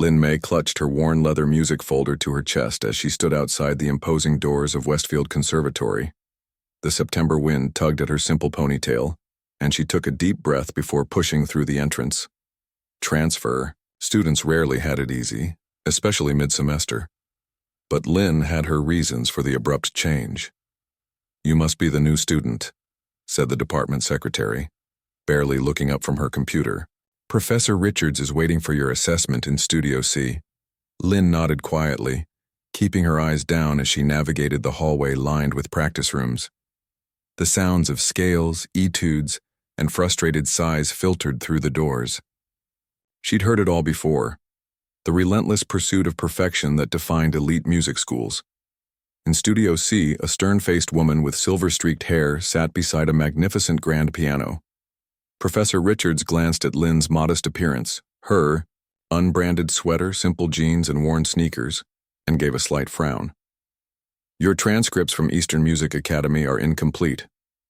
Lin May clutched her worn leather music folder to her chest as she stood outside the imposing doors of Westfield Conservatory. The September wind tugged at her simple ponytail, and she took a deep breath before pushing through the entrance. Transfer. Students rarely had it easy, especially mid-semester. But Lin had her reasons for the abrupt change. "You must be the new student," said the department secretary, barely looking up from her computer. "Professor Richards is waiting for your assessment in Studio C." Lin nodded quietly, keeping her eyes down as she navigated the hallway lined with practice rooms. The sounds of scales, etudes, and frustrated sighs filtered through the doors. She'd heard it all before, the relentless pursuit of perfection that defined elite music schools. In Studio C, a stern-faced woman with silver-streaked hair sat beside a magnificent grand piano. Professor Richards glanced at Lin's modest appearance, her unbranded sweater, simple jeans, and worn sneakers, and gave a slight frown. "Your transcripts from Eastern Music Academy are incomplete,"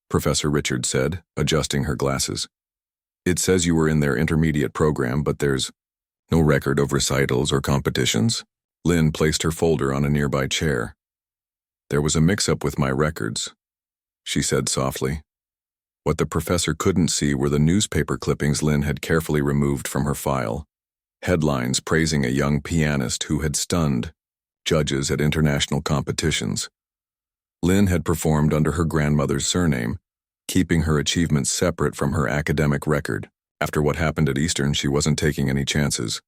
Professor Richards said, adjusting her glasses. "It says you were in their intermediate program, but there's no record of recitals or competitions." Lin placed her folder on a nearby chair. "There was a mix-up with my records," she said softly. What the professor couldn't see were the newspaper clippings Lin had carefully removed from her file. Headlines praising a young pianist who had stunned judges at international competitions. Lin had performed under her grandmother's surname, keeping her achievements separate from her academic record. After what happened at Eastern, she wasn't taking any chances.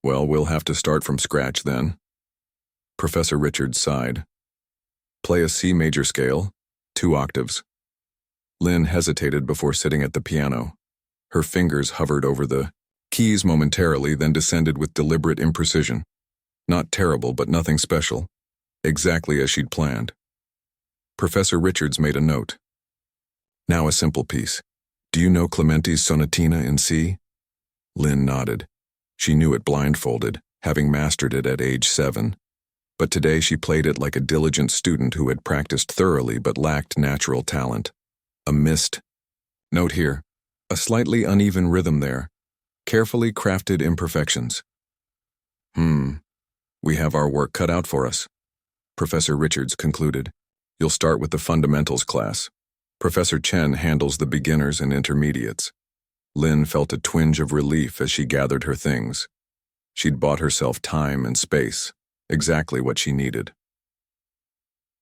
"Well, we'll have to start from scratch then." Professor Richards sighed. "Play a C major scale, 2 octaves." Lin hesitated before sitting at the piano. Her fingers hovered over the keys momentarily, then descended with deliberate imprecision. Not terrible, but nothing special. Exactly as she'd planned. Professor Richards made a note. "Now a simple piece. Do you know Clementi's Sonatina in C?" Lin nodded. She knew it blindfolded, having mastered it at age 7. But today she played it like a diligent student who had practiced thoroughly but lacked natural talent. A missed note here, a slightly uneven rhythm there, carefully crafted imperfections. We have our work cut out for us," Professor Richards concluded. "You'll start with the fundamentals class. Professor Chen handles the beginners and intermediates." Lin felt a twinge of relief as she gathered her things. She'd bought herself time and space, exactly what she needed.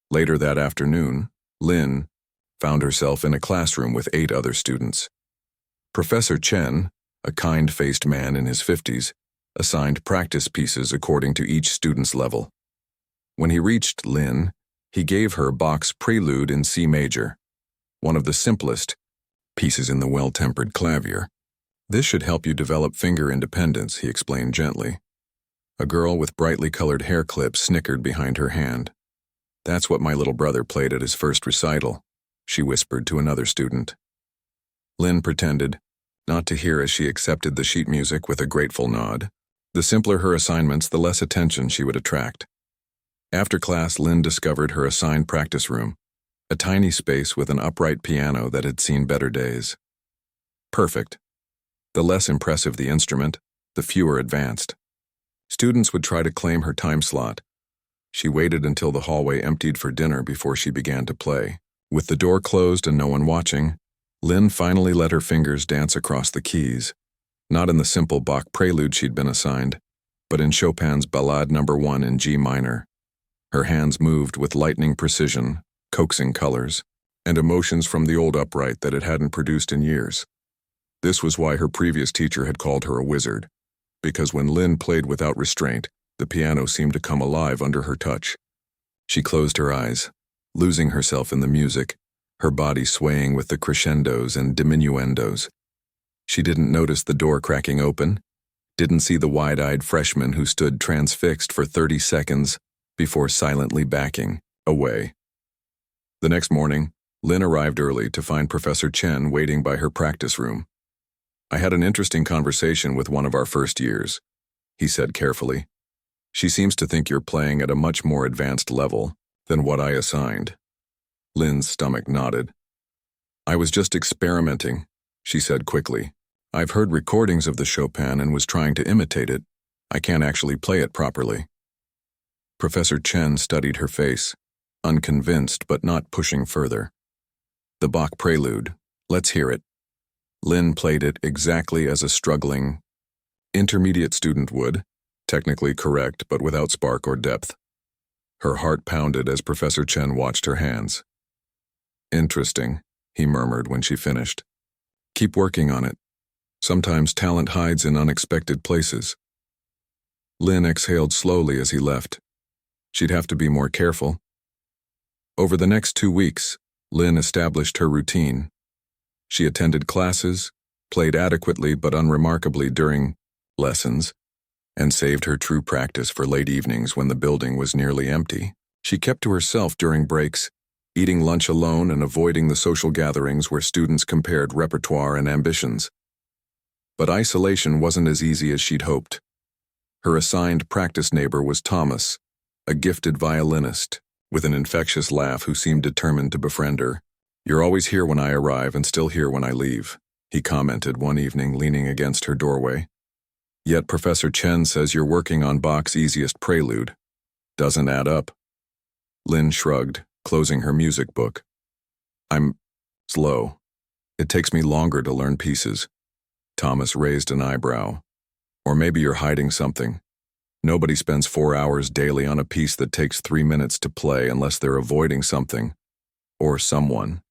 Later that afternoon, Lin found herself in a classroom with 8 other students. Professor Chen, a kind-faced man in his 50s, assigned practice pieces according to each student's level. When he reached Lin, he gave her Bach's Prelude in C major, one of the simplest pieces in the well-tempered clavier. "This should help you develop finger independence," he explained gently. A girl with brightly colored hair clips snickered behind her hand. "That's what my little brother played at his first recital," she whispered to another student. Lin pretended not to hear as she accepted the sheet music with a grateful nod. The simpler her assignments, the less attention she would attract. After class, Lin discovered her assigned practice room, a tiny space with an upright piano that had seen better days. Perfect. The less impressive the instrument, the fewer advanced. Students would try to claim her time slot. She waited until the hallway emptied for dinner before she began to play. With the door closed and no one watching, Lin finally let her fingers dance across the keys, not in the simple Bach prelude she'd been assigned, but in Chopin's Ballade No. 1 in G minor. Her hands moved with lightning precision, coaxing colors, and emotions from the old upright that it hadn't produced in years. This was why her previous teacher had called her a wizard, because when Lin played without restraint, the piano seemed to come alive under her touch. She closed her eyes, losing herself in the music, her body swaying with the crescendos and diminuendos. She didn't notice the door cracking open, didn't see the wide-eyed freshman who stood transfixed for 30 seconds before silently backing away. The next morning, Lin arrived early to find Professor Chen waiting by her practice room. "I had an interesting conversation with one of our first years," he said carefully. "She seems to think you're playing at a much more advanced level than what I assigned." Lin's stomach nodded. "I was just experimenting," she said quickly. "I've heard recordings of the Chopin and was trying to imitate it, I can't actually play it properly." Professor Chen studied her face, unconvinced but not pushing further. "The Bach Prelude. Let's hear it." Lin played it exactly as a struggling, intermediate student would, technically correct but without spark or depth. Her heart pounded as Professor Chen watched her hands. "Interesting," he murmured when she finished. "Keep working on it. Sometimes talent hides in unexpected places." Lin exhaled slowly as he left. She'd have to be more careful. Over the next 2 weeks, Lin established her routine. She attended classes, played adequately but unremarkably during lessons, and saved her true practice for late evenings when the building was nearly empty. She kept to herself during breaks, eating lunch alone and avoiding the social gatherings where students compared repertoire and ambitions. But isolation wasn't as easy as she'd hoped. Her assigned practice neighbor was Thomas, a gifted violinist, with an infectious laugh who seemed determined to befriend her. "You're always here when I arrive and still here when I leave," he commented one evening, leaning against her doorway. "Yet Professor Chen says you're working on Bach's easiest prelude. Doesn't add up." Lin shrugged, closing her music book. "I'm slow. It takes me longer to learn pieces." Thomas raised an eyebrow. "Or maybe you're hiding something. Nobody spends 4 hours daily on a piece that takes 3 minutes to play unless they're avoiding something. Or someone."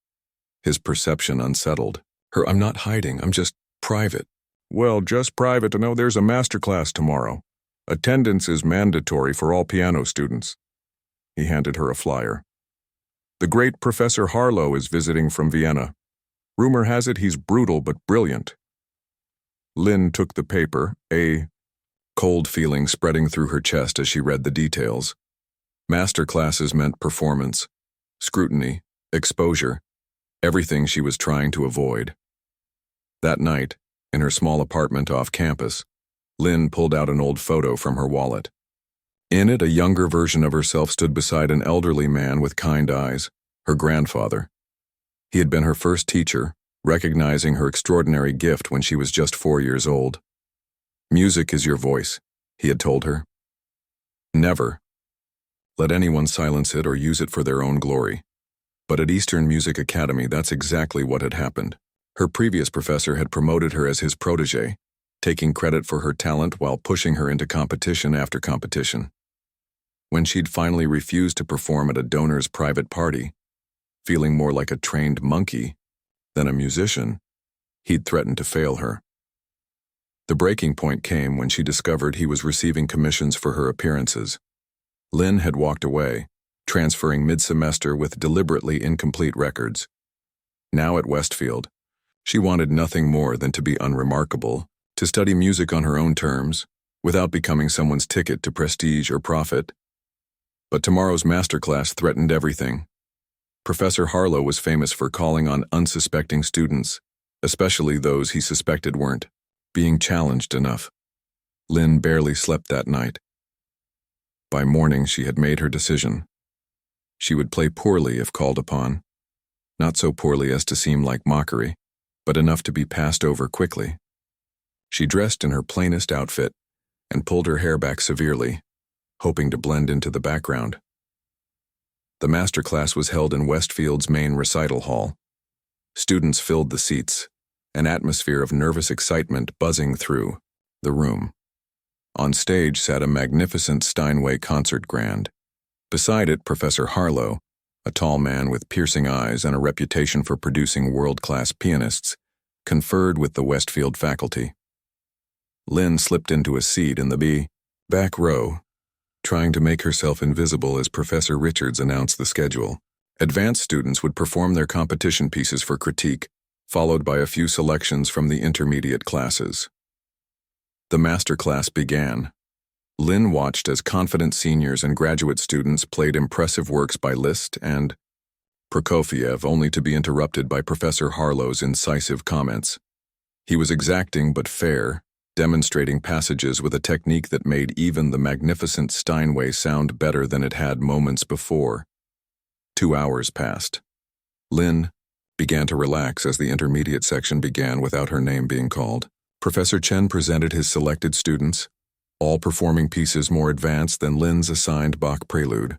His perception unsettled. "I'm not hiding, I'm just private." "Well, just private to know there's a masterclass tomorrow. Attendance is mandatory for all piano students." He handed her a flyer. "The great Professor Harlow is visiting from Vienna. Rumor has it he's brutal but brilliant." Lin took the paper, a cold feeling spreading through her chest as she read the details. Masterclasses meant performance, scrutiny, exposure, everything she was trying to avoid. That night, in her small apartment off campus, Lin pulled out an old photo from her wallet. In it, a younger version of herself stood beside an elderly man with kind eyes, her grandfather. He had been her first teacher, recognizing her extraordinary gift when she was just 4 years old. "Music is your voice," he had told her. "Never let anyone silence it or use it for their own glory." But at Eastern Music Academy, that's exactly what had happened. Her previous professor had promoted her as his protégé, taking credit for her talent while pushing her into competition after competition. When she'd finally refused to perform at a donor's private party, feeling more like a trained monkey than a musician, he'd threatened to fail her. The breaking point came when she discovered he was receiving commissions for her appearances. Lin had walked away, transferring mid-semester with deliberately incomplete records. Now at Westfield, she wanted nothing more than to be unremarkable, to study music on her own terms, without becoming someone's ticket to prestige or profit. But tomorrow's masterclass threatened everything. Professor Harlow was famous for calling on unsuspecting students, especially those he suspected weren't being challenged enough. Lin barely slept that night. By morning, she had made her decision. She would play poorly if called upon. Not so poorly as to seem like mockery, but enough to be passed over quickly. She dressed in her plainest outfit and pulled her hair back severely, hoping to blend into the background. The masterclass was held in Westfield's main recital hall. Students filled the seats, an atmosphere of nervous excitement buzzing through the room. On stage sat a magnificent Steinway concert grand. Beside it, Professor Harlow, a tall man with piercing eyes and a reputation for producing world-class pianists, conferred with the Westfield faculty. Lin slipped into a seat in the back row, trying to make herself invisible as Professor Richards announced the schedule. Advanced students would perform their competition pieces for critique, followed by a few selections from the intermediate classes. The master class began. Lin watched as confident seniors and graduate students played impressive works by Liszt and Prokofiev, only to be interrupted by Professor Harlow's incisive comments. He was exacting but fair, demonstrating passages with a technique that made even the magnificent Steinway sound better than it had moments before. 2 hours passed. Lin began to relax as the intermediate section began without her name being called. Professor Chen presented his selected students, all performing pieces more advanced than Lynn's assigned Bach prelude.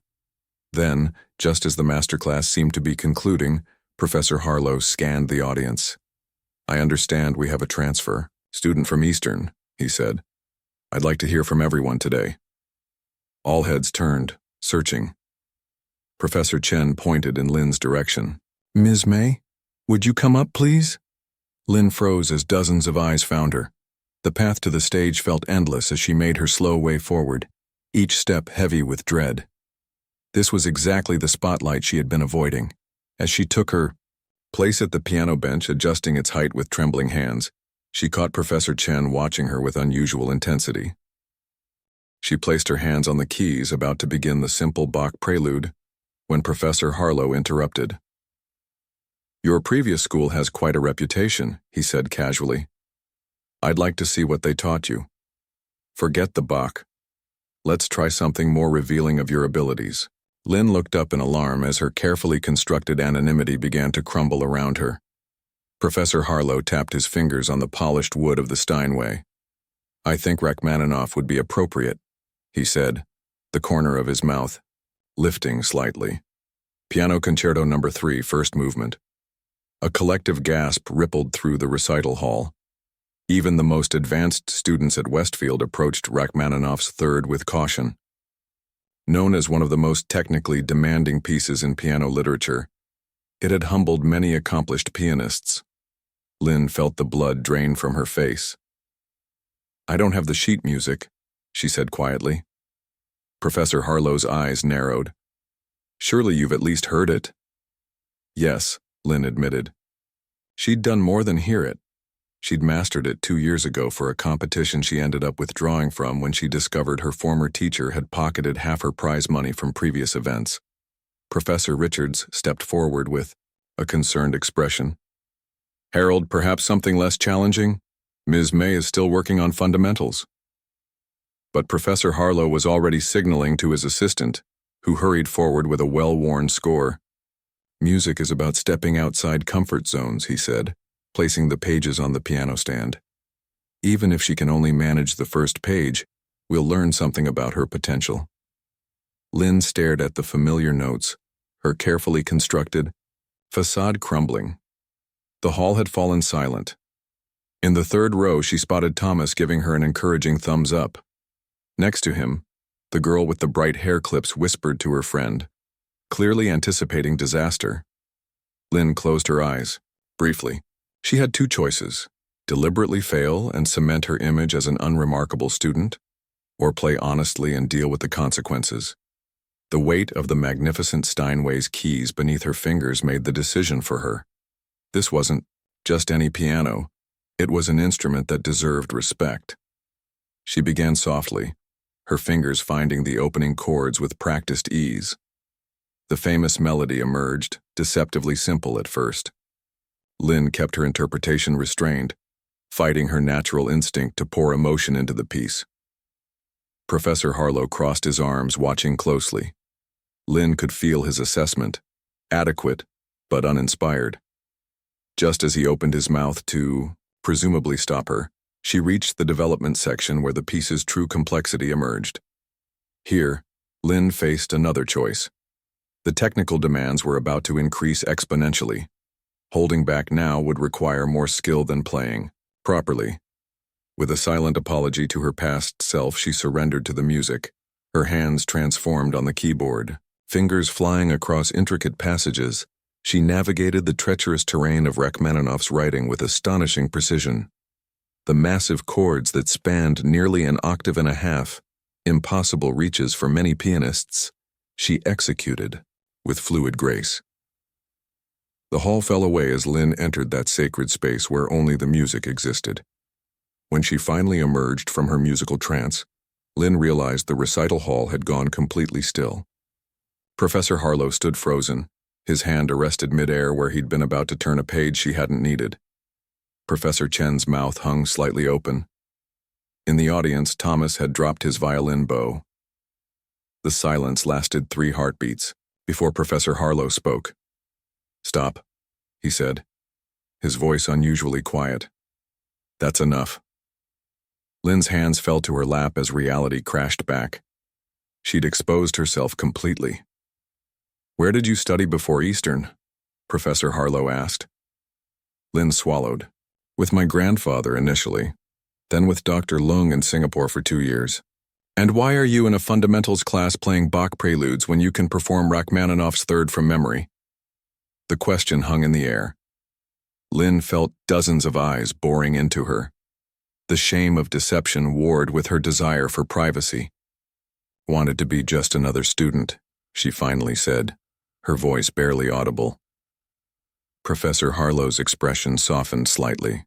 Then, just as the masterclass seemed to be concluding, Professor Harlow scanned the audience. "I understand we have a transfer. Student from Eastern," he said. "I'd like to hear from everyone today." All heads turned, searching. Professor Chen pointed in Lynn's direction. "Ms. May, would you come up, please?" Lynn froze as dozens of eyes found her. The path to the stage felt endless as she made her slow way forward, each step heavy with dread. This was exactly the spotlight she had been avoiding. As she took her place at the piano bench, adjusting its height with trembling hands, she caught Professor Chen watching her with unusual intensity. She placed her hands on the keys, about to begin the simple Bach prelude, when Professor Harlow interrupted. "Your previous school has quite a reputation," he said casually. "I'd like to see what they taught you. Forget the Bach. Let's try something more revealing of your abilities." Lynn looked up in alarm as her carefully constructed anonymity began to crumble around her. Professor Harlow tapped his fingers on the polished wood of the Steinway. "I think Rachmaninoff would be appropriate," he said, the corner of his mouth lifting slightly. "Piano Concerto No. 3, first movement." A collective gasp rippled through the recital hall. Even the most advanced students at Westfield approached Rachmaninoff's third with caution. Known as one of the most technically demanding pieces in piano literature, it had humbled many accomplished pianists. Lynn felt the blood drain from her face. "I don't have the sheet music," she said quietly. Professor Harlow's eyes narrowed. "Surely you've at least heard it?" "Yes," Lynn admitted. She'd done more than hear it. She'd mastered it 2 years ago for a competition she ended up withdrawing from when she discovered her former teacher had pocketed half her prize money from previous events. Professor Richards stepped forward with a concerned expression. "Harold, perhaps something less challenging? Ms. May is still working on fundamentals." But Professor Harlow was already signaling to his assistant, who hurried forward with a well-worn score. "Music is about stepping outside comfort zones," he said, placing the pages on the piano stand. "Even if she can only manage the first page, we'll learn something about her potential." Lynn stared at the familiar notes, her carefully constructed facade crumbling. The hall had fallen silent. In the third row, she spotted Thomas giving her an encouraging thumbs up. Next to him, the girl with the bright hair clips whispered to her friend, clearly anticipating disaster. Lynn closed her eyes, briefly. She had 2 choices: deliberately fail and cement her image as an unremarkable student, or play honestly and deal with the consequences. The weight of the magnificent Steinway's keys beneath her fingers made the decision for her. This wasn't just any piano. It was an instrument that deserved respect. She began softly, her fingers finding the opening chords with practiced ease. The famous melody emerged, deceptively simple at first. Lynn kept her interpretation restrained, fighting her natural instinct to pour emotion into the piece. Professor Harlow crossed his arms, watching closely. Lynn could feel his assessment, adequate but uninspired. Just as he opened his mouth to, presumably, stop her, she reached the development section where the piece's true complexity emerged. Here, Lynn faced another choice. The technical demands were about to increase exponentially. Holding back now would require more skill than playing properly. With a silent apology to her past self, she surrendered to the music, her hands transformed on the keyboard. Fingers flying across intricate passages, she navigated the treacherous terrain of Rachmaninoff's writing with astonishing precision. The massive chords that spanned nearly an octave and a half, impossible reaches for many pianists, she executed with fluid grace. The hall fell away as Lynn entered that sacred space where only the music existed. When she finally emerged from her musical trance, Lynn realized the recital hall had gone completely still. Professor Harlow stood frozen, his hand arrested midair where he'd been about to turn a page she hadn't needed. Professor Chen's mouth hung slightly open. In the audience, Thomas had dropped his violin bow. The silence lasted 3 heartbeats before Professor Harlow spoke. "Stop," he said, his voice unusually quiet. "That's enough." Lynn's hands fell to her lap as reality crashed back. She'd exposed herself completely. "Where did you study before Eastern?" Professor Harlow asked. Lynn swallowed. "With my grandfather initially, then with Dr. Leung in Singapore for 2 years. And why are you in a fundamentals class playing Bach preludes when you can perform Rachmaninoff's Third from memory?" The question hung in the air. Lynn felt dozens of eyes boring into her. The shame of deception warred with her desire for privacy. "Wanted to be just another student," she finally said, her voice barely audible. Professor Harlow's expression softened slightly.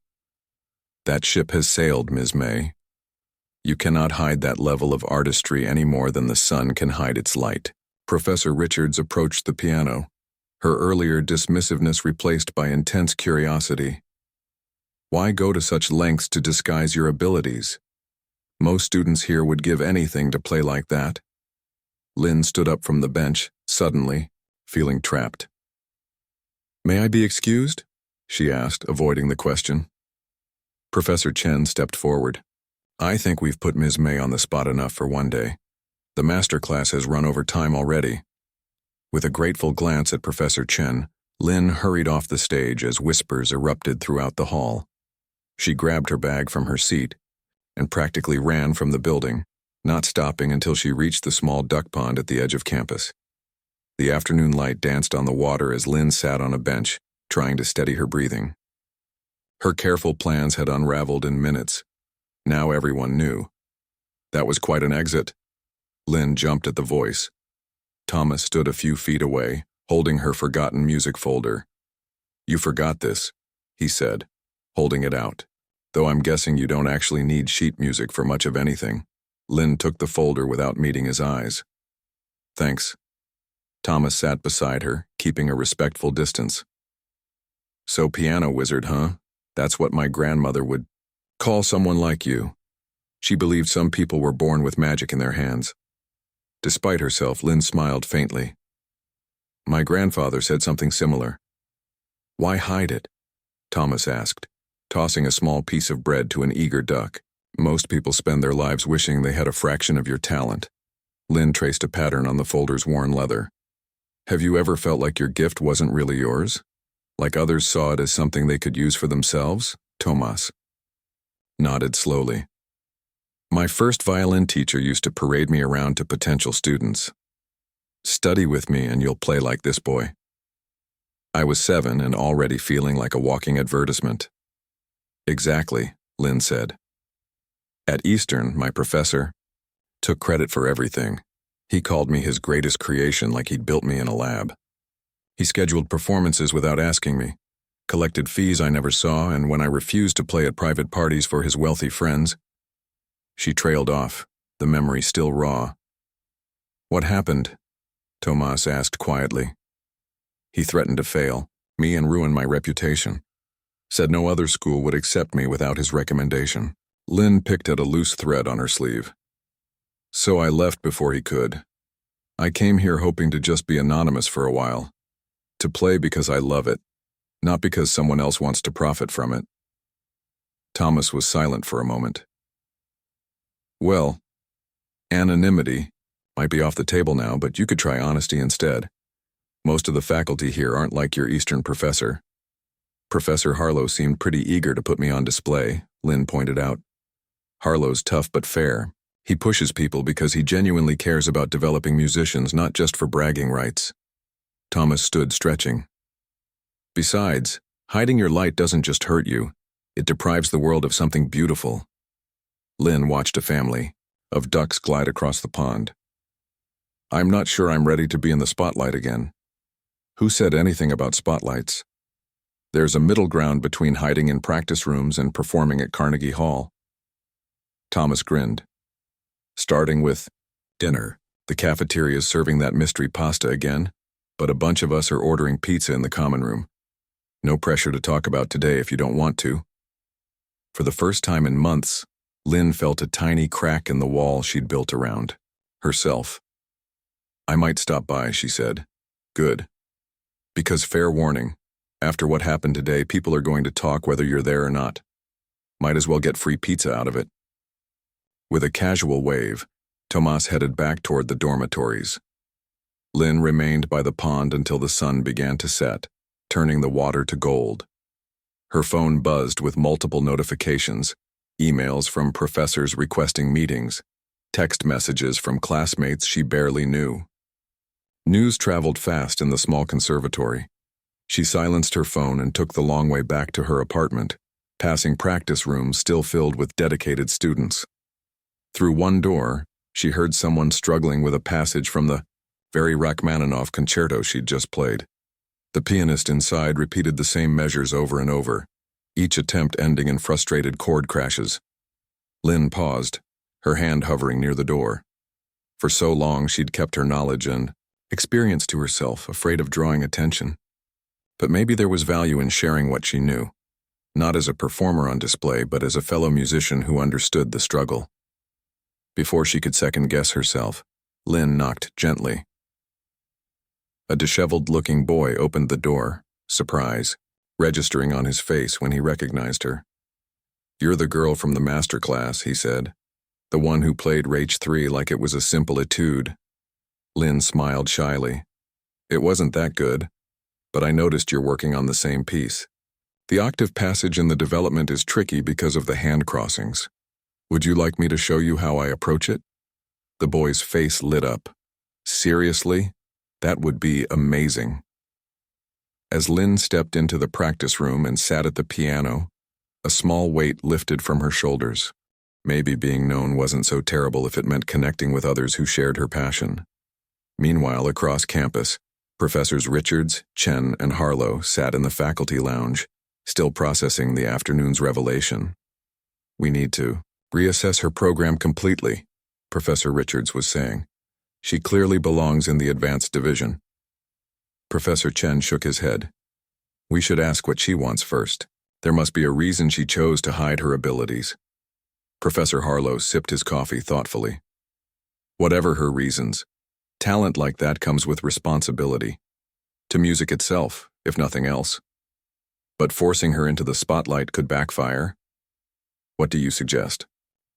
"That ship has sailed, Ms. May. You cannot hide that level of artistry any more than the sun can hide its light." Professor Richards approached the piano, her earlier dismissiveness replaced by intense curiosity. "Why go to such lengths to disguise your abilities? Most students here would give anything to play like that." Lynn stood up from the bench, suddenly, feeling trapped. "May I be excused?" she asked, avoiding the question. Professor Chen stepped forward. "I think we've put Ms. May on the spot enough for one day. The master class has run over time already." With a grateful glance at Professor Chen, Lynn hurried off the stage as whispers erupted throughout the hall. She grabbed her bag from her seat and practically ran from the building, not stopping until she reached the small duck pond at the edge of campus. The afternoon light danced on the water as Lynn sat on a bench, trying to steady her breathing. Her careful plans had unraveled in minutes. Now everyone knew. That was quite an exit. Lynn jumped at the voice. Thomas stood a few feet away, holding her forgotten music folder. "You forgot this," he said, holding it out. "Though I'm guessing you don't actually need sheet music for much of anything." Lynn took the folder without meeting his eyes. "Thanks." Thomas sat beside her, keeping a respectful distance. "So piano wizard, huh? That's what my grandmother would call someone like you." She believed some people were born with magic in their hands. Despite herself, Lynn smiled faintly. "My grandfather said something similar." "Why hide it?" Thomas asked, tossing a small piece of bread to an eager duck. "Most people spend their lives wishing they had a fraction of your talent." Lynn traced a pattern on the folder's worn leather. "Have you ever felt like your gift wasn't really yours? Like others saw it as something they could use for themselves?" Thomas nodded slowly. "My first violin teacher used to parade me around to potential students. 'Study with me and you'll play like this boy.' I was 7 and already feeling like a walking advertisement." "Exactly," Lynn said. "At Eastern, my professor took credit for everything. He called me his greatest creation like he'd built me in a lab. He scheduled performances without asking me, collected fees I never saw, and when I refused to play at private parties for his wealthy friends..." She trailed off, the memory still raw. "What happened?" Thomas asked quietly. "He threatened to fail me and ruin my reputation. Said no other school would accept me without his recommendation." Lynn picked at a loose thread on her sleeve. "So I left before he could. I came here hoping to just be anonymous for a while. To play because I love it, not because someone else wants to profit from it." Thomas was silent for a moment. "Well, anonymity might be off the table now, but you could try honesty instead. Most of the faculty here aren't like your Eastern professor." "Professor Harlow seemed pretty eager to put me on display," Lynn pointed out. "Harlow's tough but fair. He pushes people because he genuinely cares about developing musicians, not just for bragging rights." Thomas stood stretching. "Besides, hiding your light doesn't just hurt you, it deprives the world of something beautiful." Lynn watched a family of ducks glide across the pond. "I'm not sure I'm ready to be in the spotlight again." "Who said anything about spotlights? There's a middle ground between hiding in practice rooms and performing at Carnegie Hall." Thomas grinned. "Starting with dinner. The cafeteria's serving that mystery pasta again, but a bunch of us are ordering pizza in the common room. No pressure to talk about today if you don't want to." For the first time in months, Lynn felt a tiny crack in the wall she'd built around herself. "I might stop by," she said. "Good. Because fair warning, after what happened today, people are going to talk whether you're there or not. Might as well get free pizza out of it." With a casual wave, Tomas headed back toward the dormitories. Lynn remained by the pond until the sun began to set, turning the water to gold. Her phone buzzed with multiple notifications, emails from professors requesting meetings, text messages from classmates she barely knew. News traveled fast in the small conservatory. She silenced her phone and took the long way back to her apartment, passing practice rooms still filled with dedicated students. Through one door, she heard someone struggling with a passage from the very Rachmaninoff concerto she'd just played. The pianist inside repeated the same measures over and over, each attempt ending in frustrated chord crashes. Lynn paused, her hand hovering near the door. For so long she'd kept her knowledge and experience to herself, afraid of drawing attention. But maybe there was value in sharing what she knew, not as a performer on display, but as a fellow musician who understood the struggle. Before she could second-guess herself, Lynn knocked gently. A disheveled-looking boy opened the door, surprise, registering on his face when he recognized her. "You're the girl from the master class," he said. "The one who played Rach 3 like it was a simple etude." Lynn smiled shyly. "It wasn't that good, but I noticed you're working on the same piece. The octave passage in the development is tricky because of the hand crossings. Would you like me to show you how I approach it?" The boy's face lit up. "Seriously? That would be amazing." As Lynn stepped into the practice room and sat at the piano, a small weight lifted from her shoulders. Maybe being known wasn't so terrible if it meant connecting with others who shared her passion. Meanwhile, across campus, Professors Richards, Chen, and Harlow sat in the faculty lounge, still processing the afternoon's revelation. "We need to reassess her program completely," Professor Richards was saying. "She clearly belongs in the advanced division." Professor Chen shook his head. "We should ask what she wants first. There must be a reason she chose to hide her abilities." Professor Harlow sipped his coffee thoughtfully. "Whatever her reasons, talent like that comes with responsibility. To music itself, if nothing else. But forcing her into the spotlight could backfire." "What do you suggest?"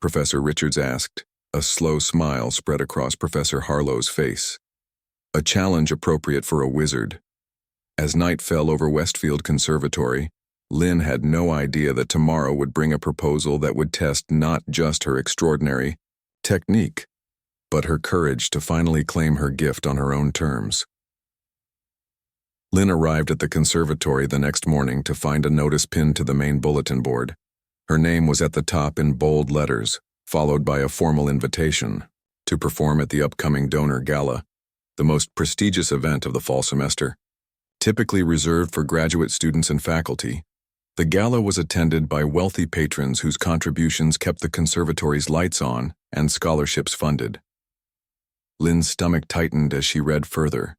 Professor Richards asked. A slow smile spread across Professor Harlow's face. "A challenge appropriate for a wizard." As night fell over Westfield Conservatory, Lynn had no idea that tomorrow would bring a proposal that would test not just her extraordinary technique, but her courage to finally claim her gift on her own terms. Lynn arrived at the conservatory the next morning to find a notice pinned to the main bulletin board. Her name was at the top in bold letters, followed by a formal invitation to perform at the upcoming donor gala, the most prestigious event of the fall semester. Typically reserved for graduate students and faculty, the gala was attended by wealthy patrons whose contributions kept the conservatory's lights on and scholarships funded. Lynn's stomach tightened as she read further.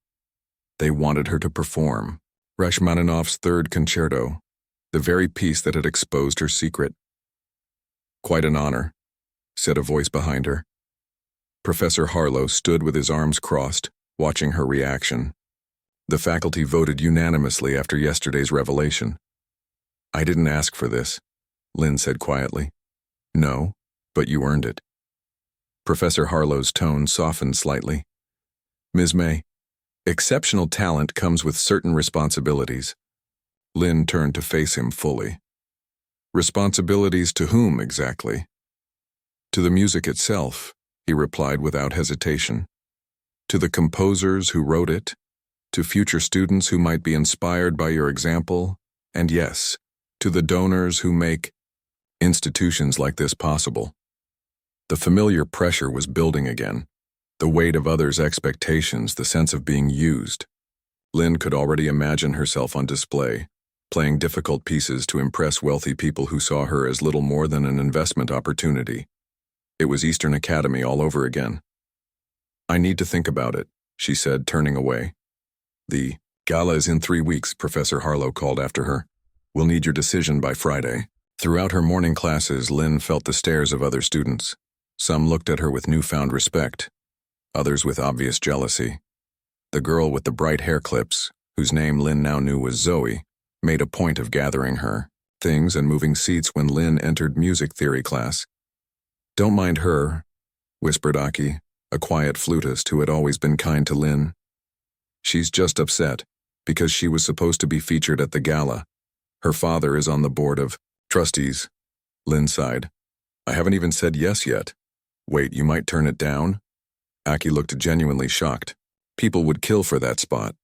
They wanted her to perform Rachmaninoff's Third Concerto, the very piece that had exposed her secret. "Quite an honor," said a voice behind her. Professor Harlow stood with his arms crossed, watching her reaction. "The faculty voted unanimously after yesterday's revelation." "I didn't ask for this," Lynn said quietly. "No, but you earned it." Professor Harlow's tone softened slightly. "Ms. May, exceptional talent comes with certain responsibilities." Lynn turned to face him fully. "Responsibilities to whom, exactly?" "To the music itself," he replied without hesitation. "To the composers who wrote it, to future students who might be inspired by your example, and yes, to the donors who make institutions like this possible." The familiar pressure was building again, the weight of others' expectations, the sense of being used. Lynn could already imagine herself on display, playing difficult pieces to impress wealthy people who saw her as little more than an investment opportunity. It was Eastern Academy all over again. "I need to think about it," she said, turning away. "The gala is in 3 weeks," Professor Harlow called after her. "We'll need your decision by Friday." Throughout her morning classes, Lynn felt the stares of other students. Some looked at her with newfound respect, others with obvious jealousy. The girl with the bright hair clips, whose name Lynn now knew was Zoe, made a point of gathering her things and moving seats when Lynn entered music theory class. Don't mind her, whispered Aki, a quiet flutist who had always been kind to Lynn. She's just upset, because she was supposed to be featured at the gala. Her father is on the board of trustees. Lynn sighed. I haven't even said yes yet. Wait, you might turn it down? Aki looked genuinely shocked. People would kill for that spot.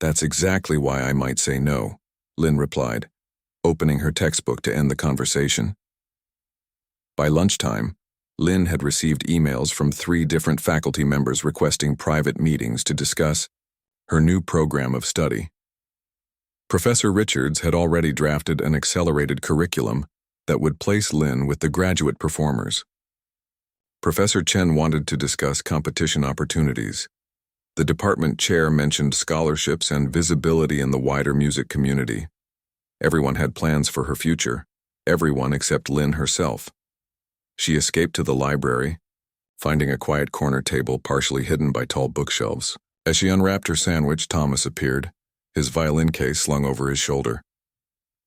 That's exactly why I might say no, Lynn replied, opening her textbook to end the conversation. By lunchtime, Lynn had received emails from 3 different faculty members requesting private meetings to discuss her new program of study. Professor Richards had already drafted an accelerated curriculum that would place Lynn with the graduate performers. Professor Chen wanted to discuss competition opportunities. The department chair mentioned scholarships and visibility in the wider music community. Everyone had plans for her future, everyone except Lynn herself. She escaped to the library, finding a quiet corner table partially hidden by tall bookshelves. As she unwrapped her sandwich, Thomas appeared, his violin case slung over his shoulder.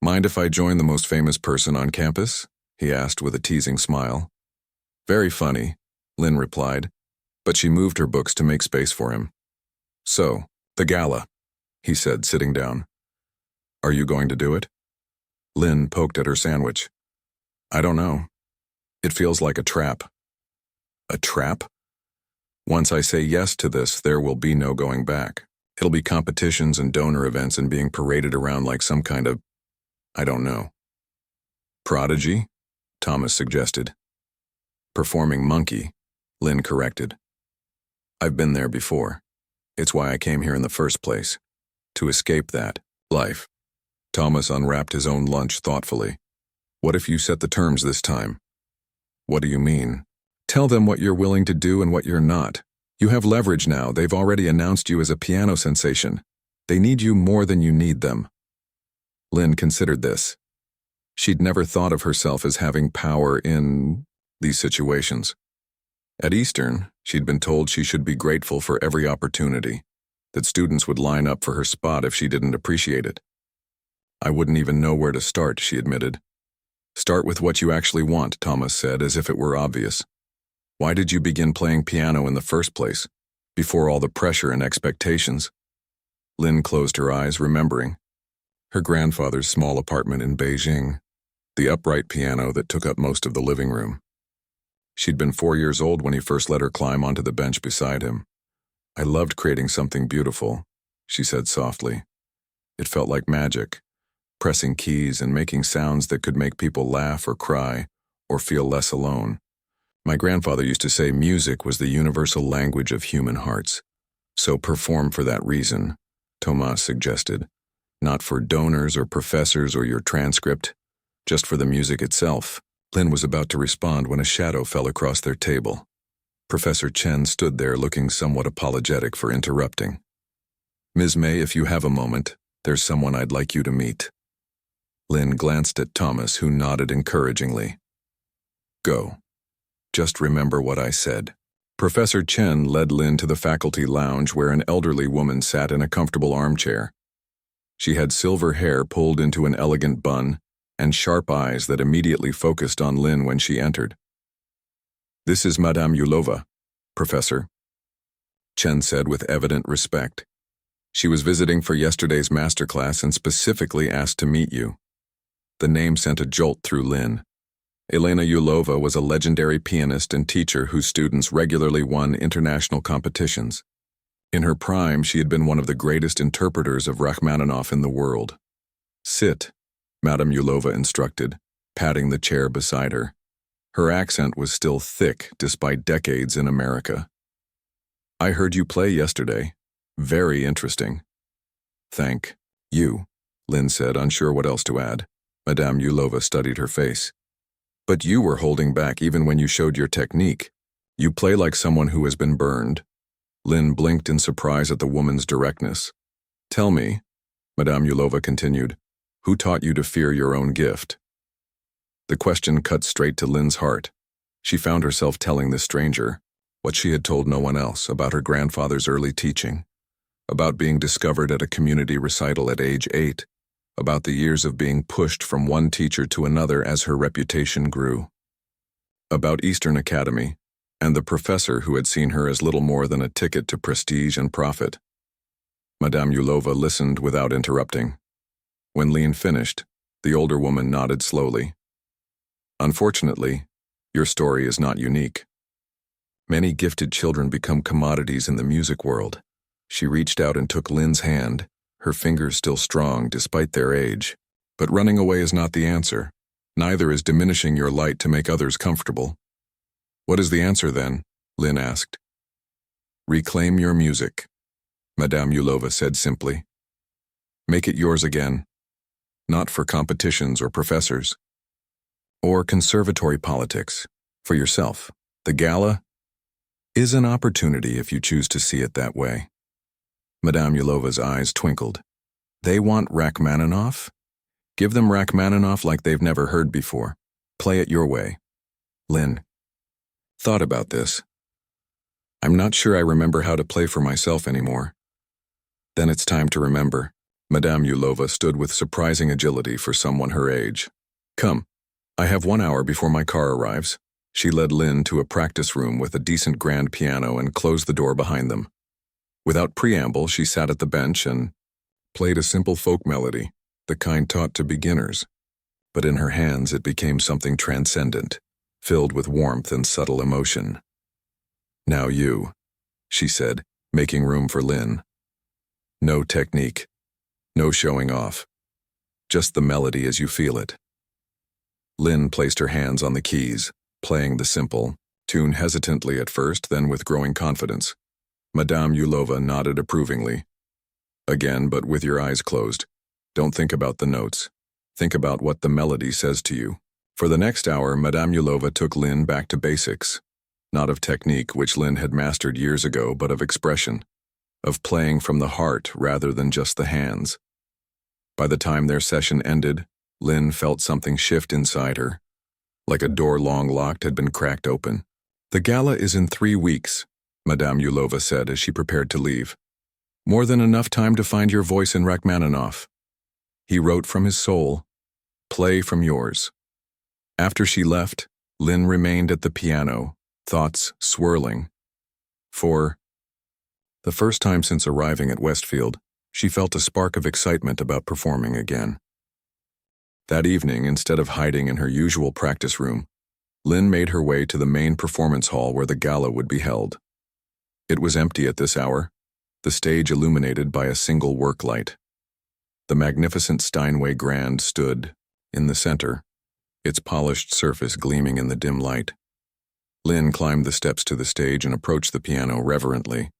Mind if I join the most famous person on campus? He asked with a teasing smile. Very funny, Lynn replied, but she moved her books to make space for him. So, the gala, he said, sitting down. Are you going to do it? Lynn poked at her sandwich. I don't know. It feels like a trap. A trap? Once I say yes to this, there will be no going back. It'll be competitions and donor events and being paraded around like some kind of, I don't know. Prodigy? Thomas suggested. Performing monkey, Lynn corrected. I've been there before. It's why I came here in the first place. To escape that life. Thomas unwrapped his own lunch thoughtfully. What if you set the terms this time? What do you mean? Tell them what you're willing to do and what you're not. You have leverage now. They've already announced you as a piano sensation. They need you more than you need them. Lynn considered this. She'd never thought of herself as having power in these situations. At Eastern, she'd been told she should be grateful for every opportunity, that students would line up for her spot if she didn't appreciate it. I wouldn't even know where to start, she admitted. Start with what you actually want, Thomas said, as if it were obvious. Why did you begin playing piano in the first place, before all the pressure and expectations? Lynn closed her eyes, remembering. Her grandfather's small apartment in Beijing, the upright piano that took up most of the living room. She'd been 4 years old when he first let her climb onto the bench beside him. I loved creating something beautiful, she said softly. It felt like magic, pressing keys and making sounds that could make people laugh or cry or feel less alone. My grandfather used to say music was the universal language of human hearts. So perform for that reason, Thomas suggested. Not for donors or professors or your transcript, just for the music itself. Lynn was about to respond when a shadow fell across their table. Professor Chen stood there looking somewhat apologetic for interrupting. Ms. May, if you have a moment, there's someone I'd like you to meet. Lynn glanced at Thomas, who nodded encouragingly. Go. Just remember what I said. Professor Chen led Lynn to the faculty lounge where an elderly woman sat in a comfortable armchair. She had silver hair pulled into an elegant bun and sharp eyes that immediately focused on Lynn when she entered. This is Madame Yulova, Professor, Chen said with evident respect. She was visiting for yesterday's masterclass and specifically asked to meet you. The name sent a jolt through Lynn. Elena Yulova was a legendary pianist and teacher whose students regularly won international competitions. In her prime, she had been one of the greatest interpreters of Rachmaninoff in the world. Sit, Madame Yulova instructed, patting the chair beside her. Her accent was still thick despite decades in America. I heard you play yesterday. Very interesting. Thank you, Lynn said, unsure what else to add. Madame Yulova studied her face. But you were holding back even when you showed your technique. You play like someone who has been burned. Lynn blinked in surprise at the woman's directness. Tell me, Madame Yulova continued, who taught you to fear your own gift? The question cut straight to Lynn's heart. She found herself telling this stranger what she had told no one else about her grandfather's early teaching, about being discovered at a community recital at age 8, about the years of being pushed from one teacher to another as her reputation grew. about Eastern Academy, and the professor who had seen her as little more than a ticket to prestige and profit. Madame Yulova listened without interrupting. When Lynn finished, the older woman nodded slowly. Unfortunately, your story is not unique. Many gifted children become commodities in the music world. She reached out and took Lynn's hand, her fingers still strong despite their age. But running away is not the answer. Neither is diminishing your light to make others comfortable. What is the answer then? Lynn asked. Reclaim your music, Madame Yulova said simply. Make it yours again. Not for competitions or professors. Or conservatory politics. For yourself. The gala is an opportunity if you choose to see it that way. Madame Yulova's eyes twinkled. They want Rachmaninoff? Give them Rachmaninoff like they've never heard before. Play it your way. Lynn thought about this. I'm not sure I remember how to play for myself anymore. Then it's time to remember. Madame Yulova stood with surprising agility for someone her age. Come, I have 1 hour before my car arrives. She led Lynn to a practice room with a decent grand piano and closed the door behind them. Without preamble, she sat at the bench and played a simple folk melody, the kind taught to beginners. But in her hands it became something transcendent, filled with warmth and subtle emotion. Now you, she said, making room for Lynn. No technique, no showing off, just the melody as you feel it. Lynn placed her hands on the keys, playing the simple tune hesitantly at first, then with growing confidence. Madame Yulova nodded approvingly. Again, but with your eyes closed. Don't think about the notes. Think about what the melody says to you. For the next hour, Madame Yulova took Lynn back to basics. Not of technique, which Lynn had mastered years ago, but of expression. Of playing from the heart rather than just the hands. By the time their session ended, Lynn felt something shift inside her. Like a door long locked had been cracked open. The gala is in 3 weeks, Madame Yulova said as she prepared to leave. More than enough time to find your voice in Rachmaninoff. He wrote from his soul. Play from yours. After she left, Lynn remained at the piano, thoughts swirling. For the first time since arriving at Westfield, she felt a spark of excitement about performing again. That evening, instead of hiding in her usual practice room, Lynn made her way to the main performance hall where the gala would be held. It was empty at this hour, the stage illuminated by a single work light. The magnificent Steinway Grand stood in the center, its polished surface gleaming in the dim light. Lynn climbed the steps to the stage and approached the piano reverently.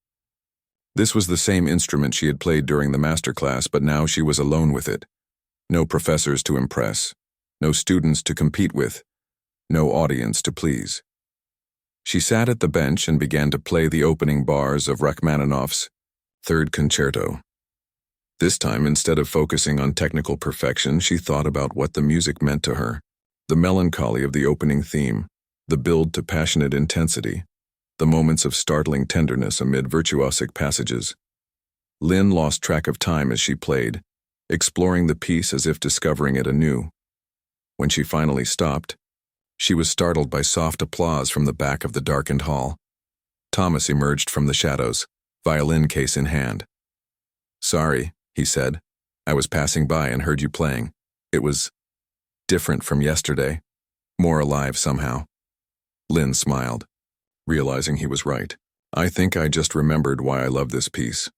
This was the same instrument she had played during the master class, but now she was alone with it. No professors to impress, no students to compete with, no audience to please. She sat at the bench and began to play the opening bars of Rachmaninoff's Third Concerto. This time, instead of focusing on technical perfection, she thought about what the music meant to her, the melancholy of the opening theme, the build to passionate intensity, the moments of startling tenderness amid virtuosic passages. Lynn lost track of time as she played, exploring the piece as if discovering it anew. When she finally stopped, she was startled by soft applause from the back of the darkened hall. Thomas emerged from the shadows, violin case in hand. Sorry, he said. I was passing by and heard you playing. It was different from yesterday, more alive somehow. Lynn smiled, realizing he was right. I think I just remembered why I love this piece.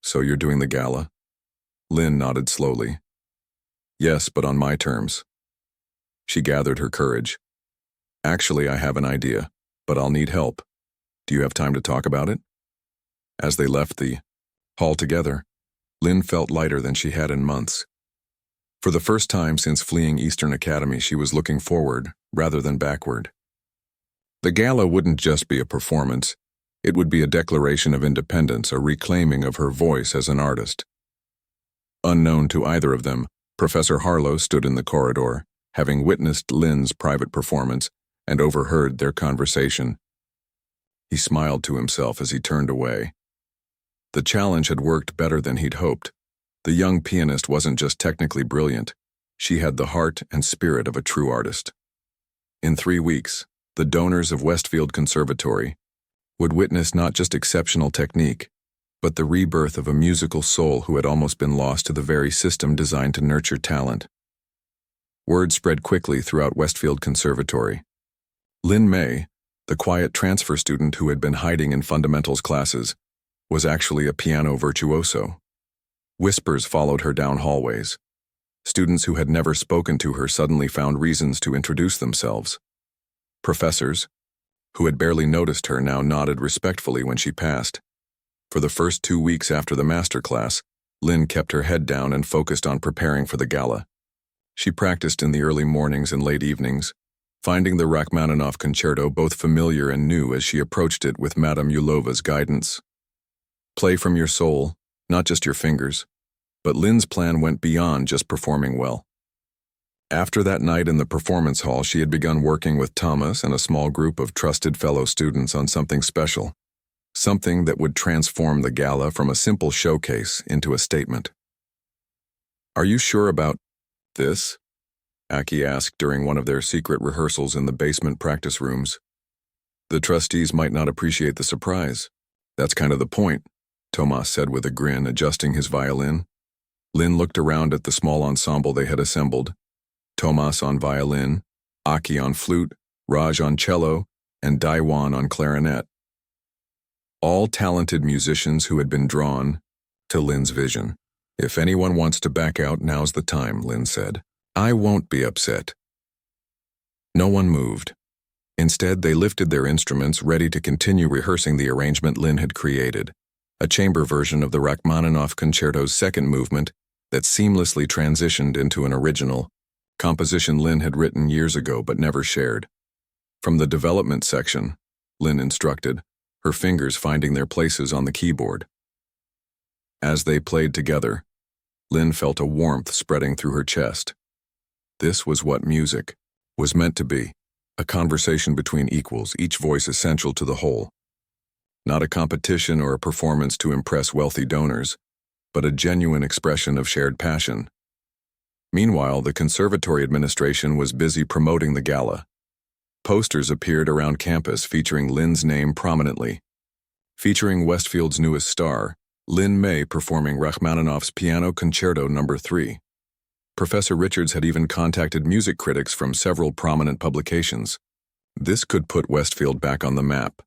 So you're doing the gala? Lynn nodded slowly. Yes, but on my terms. She gathered her courage. Actually, I have an idea, but I'll need help. Do you have time to talk about it? As they left the hall together, Lynn felt lighter than she had in months. For the first time since fleeing Eastern Academy, she was looking forward rather than backward. The gala wouldn't just be a performance. It would be a declaration of independence, a reclaiming of her voice as an artist. Unknown to either of them, Professor Harlow stood in the corridor, having witnessed Lynn's private performance and overheard their conversation. He smiled to himself as he turned away. The challenge had worked better than he'd hoped. The young pianist wasn't just technically brilliant. She had the heart and spirit of a true artist. In 3 weeks, the donors of Westfield Conservatory, would witness not just exceptional technique, but the rebirth of a musical soul who had almost been lost to the very system designed to nurture talent. Word spread quickly throughout Westfield Conservatory. Lin May, the quiet transfer student who had been hiding in fundamentals classes, was actually a piano virtuoso. Whispers followed her down hallways. Students who had never spoken to her suddenly found reasons to introduce themselves. Professors, who had barely noticed her, now nodded respectfully when she passed. For the first 2 weeks after the master class, Lin kept her head down and focused on preparing for the gala. She practiced in the early mornings and late evenings, finding the Rachmaninoff concerto both familiar and new as she approached it with Madame Yulova's guidance. Play from your soul, not just your fingers. But Lin's plan went beyond just performing well. After that night in the performance hall, she had begun working with Thomas and a small group of trusted fellow students on something special, something that would transform the gala from a simple showcase into a statement. "Are you sure about this?" Aki asked during one of their secret rehearsals in the basement practice rooms. "The trustees might not appreciate the surprise. That's kind of the point," Thomas said with a grin, adjusting his violin. Lin looked around at the small ensemble they had assembled. Thomas on violin, Aki on flute, Raj on cello, and Daiwan on clarinet. All talented musicians who had been drawn to Lin's vision. "If anyone wants to back out, now's the time," Lin said. "I won't be upset." No one moved. Instead, they lifted their instruments, ready to continue rehearsing the arrangement Lin had created, a chamber version of the Rachmaninoff Concerto's second movement that seamlessly transitioned into an original composition Lin had written years ago but never shared. From the development section, Lin instructed, her fingers finding their places on the keyboard. As they played together, Lin felt a warmth spreading through her chest. This was what music was meant to be, a conversation between equals, each voice essential to the whole. Not a competition or a performance to impress wealthy donors, but a genuine expression of shared passion. Meanwhile, the conservatory administration was busy promoting the gala. Posters appeared around campus featuring Lin's name prominently. Featuring Westfield's newest star, Lin May performing Rachmaninoff's Piano Concerto No. 3. Professor Richards had even contacted music critics from several prominent publications. "This could put Westfield back on the map,"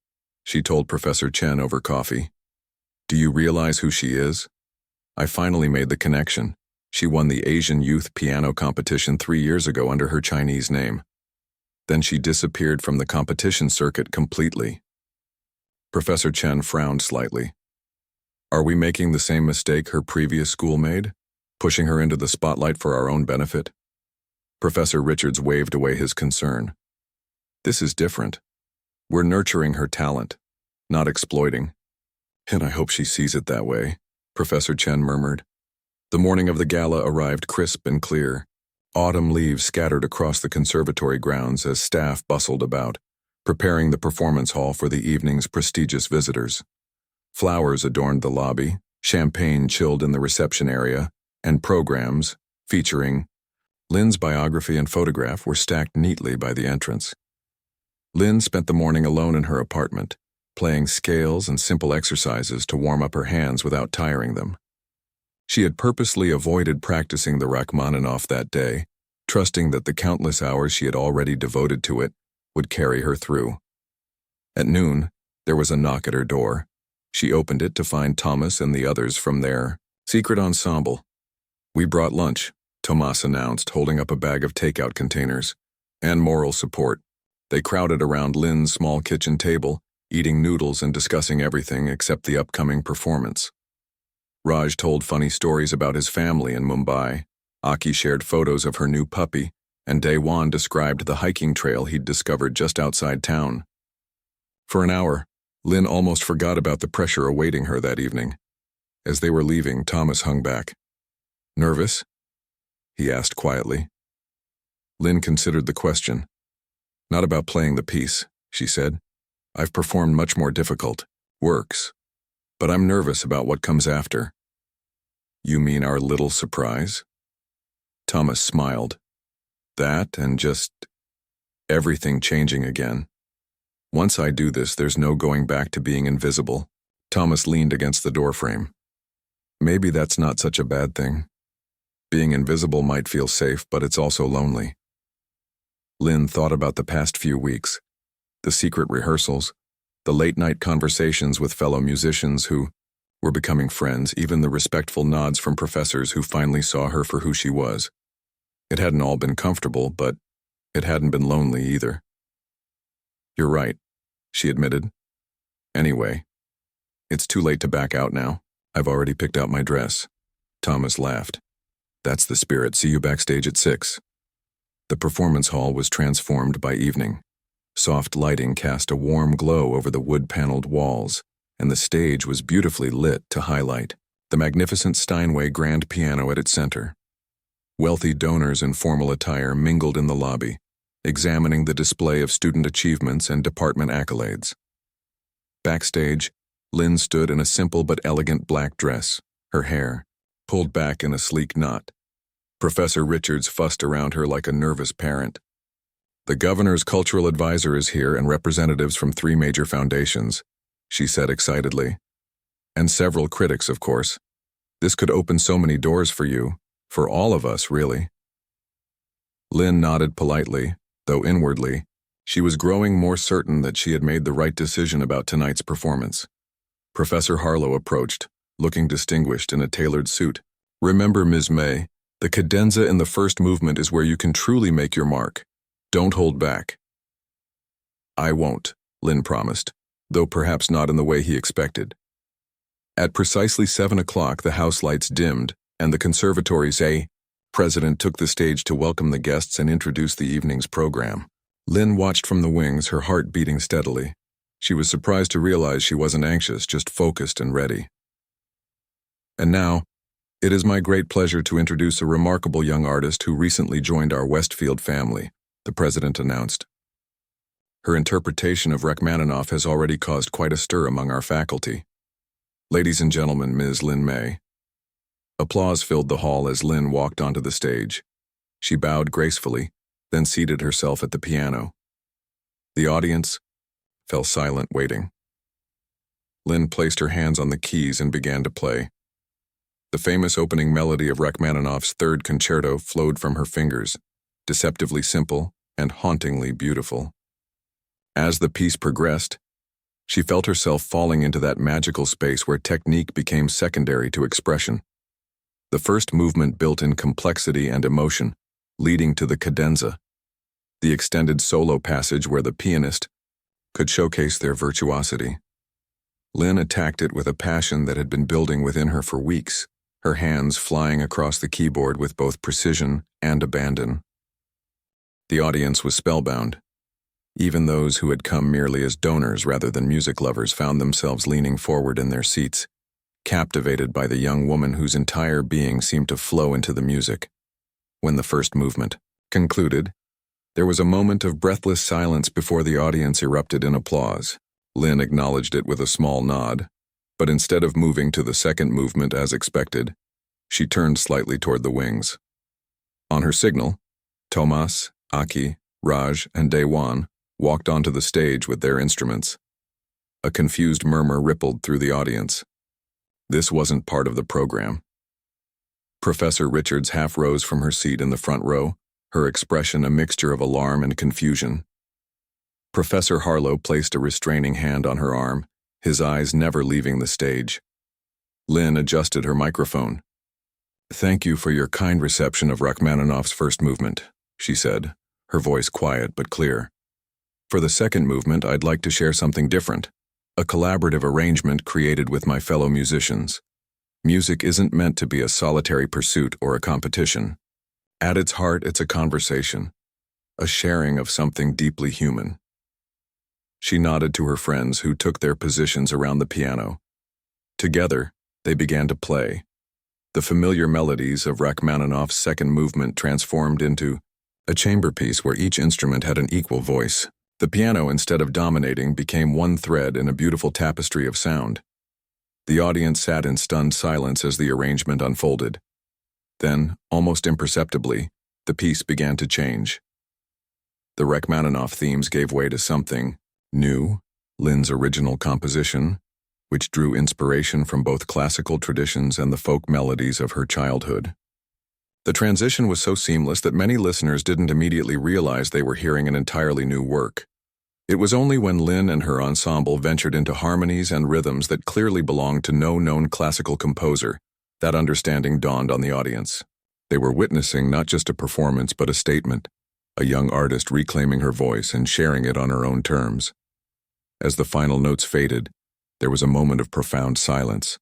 she told Professor Chen over coffee. "Do you realize who she is? I finally made the connection. She won the Asian Youth Piano Competition 3 years ago under her Chinese name. Then she disappeared from the competition circuit completely." Professor Chen frowned slightly. "Are we making the same mistake her previous school made, pushing her into the spotlight for our own benefit?" Professor Richards waved away his concern. "This is different. We're nurturing her talent, not exploiting. And I hope she sees it that way," Professor Chen murmured. The morning of the gala arrived crisp and clear. Autumn leaves scattered across the conservatory grounds as staff bustled about, preparing the performance hall for the evening's prestigious visitors. Flowers adorned the lobby, champagne chilled in the reception area, and programs, featuring Lin's biography and photograph, were stacked neatly by the entrance. Lin spent the morning alone in her apartment, playing scales and simple exercises to warm up her hands without tiring them. She had purposely avoided practicing the Rachmaninoff that day, trusting that the countless hours she had already devoted to it would carry her through. At noon, there was a knock at her door. She opened it to find Thomas and the others from their secret ensemble. "We brought lunch," Thomas announced, holding up a bag of takeout containers, "and moral support." They crowded around Lin's small kitchen table, eating noodles and discussing everything except the upcoming performance. Raj told funny stories about his family in Mumbai. Aki shared photos of her new puppy, and Daiwan described the hiking trail he'd discovered just outside town. For an hour, Lin almost forgot about the pressure awaiting her that evening. As they were leaving, Thomas hung back. "Nervous?" he asked quietly. Lin considered the question. "Not about playing the piece," she said. "I've performed much more difficult works. But I'm nervous about what comes after." "You mean our little surprise?" Thomas smiled. "That and just everything changing again." Once I do this, there's no going back to being invisible. Thomas leaned against the doorframe. Maybe that's not such a bad thing. Being invisible might feel safe, but it's also lonely. Lynn thought about the past few weeks, the secret rehearsals, the late-night conversations with fellow musicians who were becoming friends, even the respectful nods from professors who finally saw her for who she was. It hadn't all been comfortable, but it hadn't been lonely either. "You're right," she admitted. "Anyway, it's too late to back out now. I've already picked out my dress." Thomas laughed. "That's the spirit. See you backstage at 6. The performance hall was transformed by evening. Soft lighting cast a warm glow over the wood-paneled walls, and the stage was beautifully lit to highlight the magnificent Steinway grand piano at its center. Wealthy donors in formal attire mingled in the lobby, examining the display of student achievements and department accolades. Backstage, Lynn stood in a simple but elegant black dress, her hair pulled back in a sleek knot. Professor Richards fussed around her like a nervous parent. "The governor's cultural advisor is here and representatives from 3 major foundations," she said excitedly. "And several critics, of course. This could open so many doors for you, for all of us, really." Lynn nodded politely, though inwardly, she was growing more certain that she had made the right decision about tonight's performance. Professor Harlow approached, looking distinguished in a tailored suit. "Remember, Ms. May, the cadenza in the first movement is where you can truly make your mark. Don't hold back." "I won't," Lynn promised, though perhaps not in the way he expected. At precisely 7 o'clock, the house lights dimmed, and the conservatory's president took the stage to welcome the guests and introduce the evening's program. Lynn watched from the wings, her heart beating steadily. She was surprised to realize she wasn't anxious, just focused and ready. "And now, it is my great pleasure to introduce a remarkable young artist who recently joined our Westfield family," the president announced. "Her interpretation of Rachmaninoff has already caused quite a stir among our faculty. Ladies and gentlemen, Ms. Lynn May." Applause filled the hall as Lynn walked onto the stage. She bowed gracefully, then seated herself at the piano. The audience fell silent, waiting. Lynn placed her hands on the keys and began to play. The famous opening melody of Rachmaninoff's Third Concerto flowed from her fingers, deceptively simple and hauntingly beautiful. As the piece progressed, she felt herself falling into that magical space where technique became secondary to expression. The first movement built in complexity and emotion, leading to the cadenza, the extended solo passage where the pianist could showcase their virtuosity. Lynn attacked it with a passion that had been building within her for weeks, her hands flying across the keyboard with both precision and abandon. The audience was spellbound. Even those who had come merely as donors rather than music lovers found themselves leaning forward in their seats, captivated by the young woman whose entire being seemed to flow into the music. When the first movement concluded, there was a moment of breathless silence before the audience erupted in applause. Lynn acknowledged it with a small nod, but instead of moving to the second movement as expected, she turned slightly toward the wings. On her signal, Tomas, Aki, Raj, and Dewan walked onto the stage with their instruments. A confused murmur rippled through the audience. This wasn't part of the program. Professor Richards half rose from her seat in the front row, her expression a mixture of alarm and confusion. Professor Harlow placed a restraining hand on her arm, his eyes never leaving the stage. Lynn adjusted her microphone. "Thank you for your kind reception of Rachmaninoff's first movement," she said, her voice quiet but clear. "For the second movement, I'd like to share something different, a collaborative arrangement created with my fellow musicians. Music isn't meant to be a solitary pursuit or a competition. At its heart, it's a conversation, a sharing of something deeply human." She nodded to her friends who took their positions around the piano. Together, they began to play. The familiar melodies of Rachmaninoff's second movement transformed into a chamber piece where each instrument had an equal voice. The piano, instead of dominating, became one thread in a beautiful tapestry of sound. The audience sat in stunned silence as the arrangement unfolded. Then, almost imperceptibly, the piece began to change. The Rachmaninoff themes gave way to something New, Lynn's original composition, which drew inspiration from both classical traditions and the folk melodies of her childhood. The transition was so seamless that many listeners didn't immediately realize they were hearing an entirely new work. It was only when Lynn and her ensemble ventured into harmonies and rhythms that clearly belonged to no known classical composer that understanding dawned on the audience. They were witnessing not just a performance but a statement, a young artist reclaiming her voice and sharing it on her own terms. As the final notes faded, there was a moment of profound silence.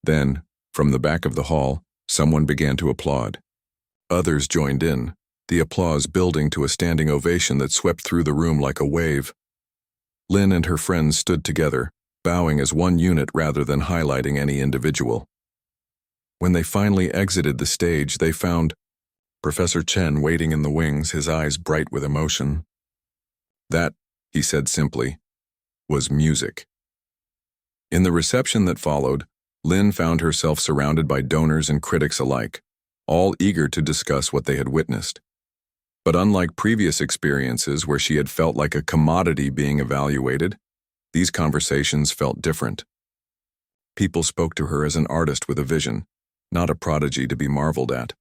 Then, from the back of the hall, someone began to applaud. Others joined in, the applause building to a standing ovation that swept through the room like a wave. Lynn and her friends stood together, bowing as one unit rather than highlighting any individual. When they finally exited the stage, they found Professor Chen waiting in the wings, his eyes bright with emotion. That, he said simply, was music. In the reception that followed, Lynn found herself surrounded by donors and critics alike, all eager to discuss what they had witnessed. But unlike previous experiences where she had felt like a commodity being evaluated, these conversations felt different. People spoke to her as an artist with a vision, not a prodigy to be marveled at.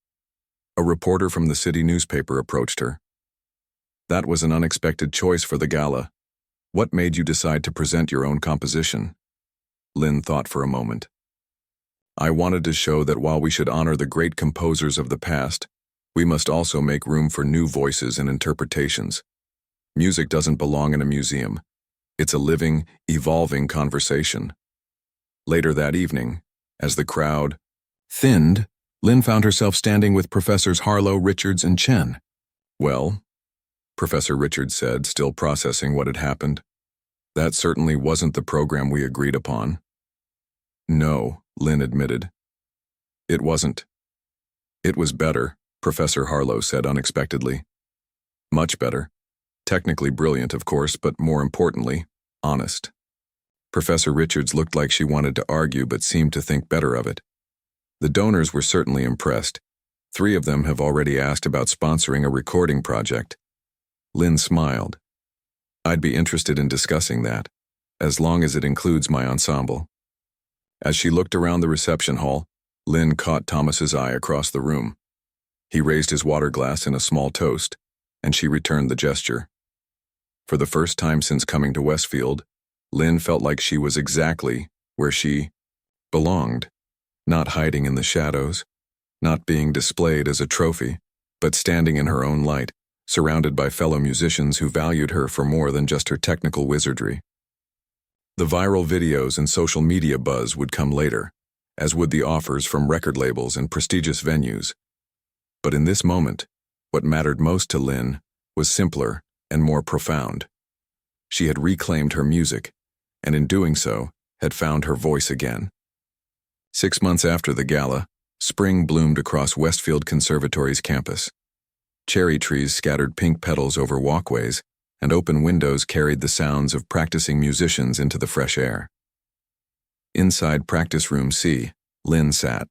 A reporter from the city newspaper approached her. "That was an unexpected choice for the gala. What made you decide to present your own composition?" Lynn thought for a moment. "I wanted to show that while we should honor the great composers of the past, we must also make room for new voices and interpretations. Music doesn't belong in a museum. It's a living, evolving conversation." Later that evening, as the crowd thinned, Lynn found herself standing with Professors Harlow, Richards, and Chen. "Well," Professor Richards said, still processing what had happened, "that certainly wasn't the program we agreed upon." "No," Lynn admitted. "It wasn't. It was better," Professor Harlow said unexpectedly. "Much better. Technically brilliant, of course, but more importantly, honest." Professor Richards looked like she wanted to argue but seemed to think better of it. The donors were certainly impressed. 3 of them have already asked about sponsoring a recording project. Lynn smiled. "I'd be interested in discussing that, as long as it includes my ensemble." As she looked around the reception hall, Lynn caught Thomas's eye across the room. He raised his water glass in a small toast, and she returned the gesture. For the first time since coming to Westfield, Lynn felt like she was exactly where she belonged, not hiding in the shadows, not being displayed as a trophy, but standing in her own light, surrounded by fellow musicians who valued her for more than just her technical wizardry. The viral videos and social media buzz would come later, as would the offers from record labels and prestigious venues. But in this moment, what mattered most to Lynn was simpler and more profound. She had reclaimed her music, and in doing so, had found her voice again. 6 months after the gala, spring bloomed across Westfield Conservatory's campus. Cherry trees scattered pink petals over walkways, and open windows carried the sounds of practicing musicians into the fresh air. Inside Practice Room C, Lynn sat,